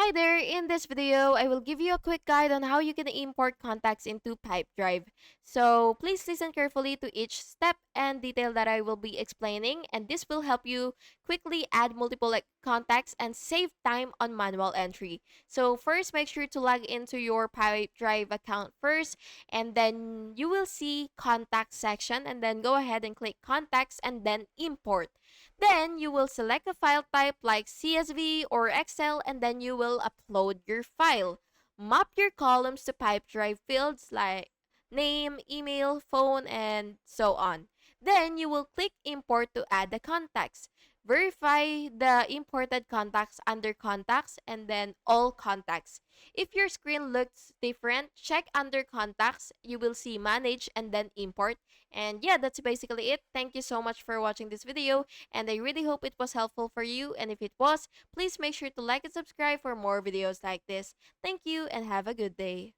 Hi there, in this video, I will give you a quick guide on how you can import contacts into Pipedrive. So please listen carefully to each step and detail that I will be explaining, and this will help you quickly add multiple contacts and save time on manual entry. So first, make sure to log into your Pipedrive account first, and then you will see contacts section, and then go ahead and click contacts and then import. Then you will select a file type like CSV or Excel, and then you will upload your file. Map your columns to Pipedrive fields like name, email, phone, and so on. Then you will click import to add the contacts. Verify the imported contacts under contacts and then all contacts. If your screen looks different, check under contacts. You will see manage and then import. And yeah, that's basically it. Thank you so much for watching this video, and I really hope it was helpful for you. And if it was, please make sure to like and subscribe for more videos like this. Thank you and have a good day.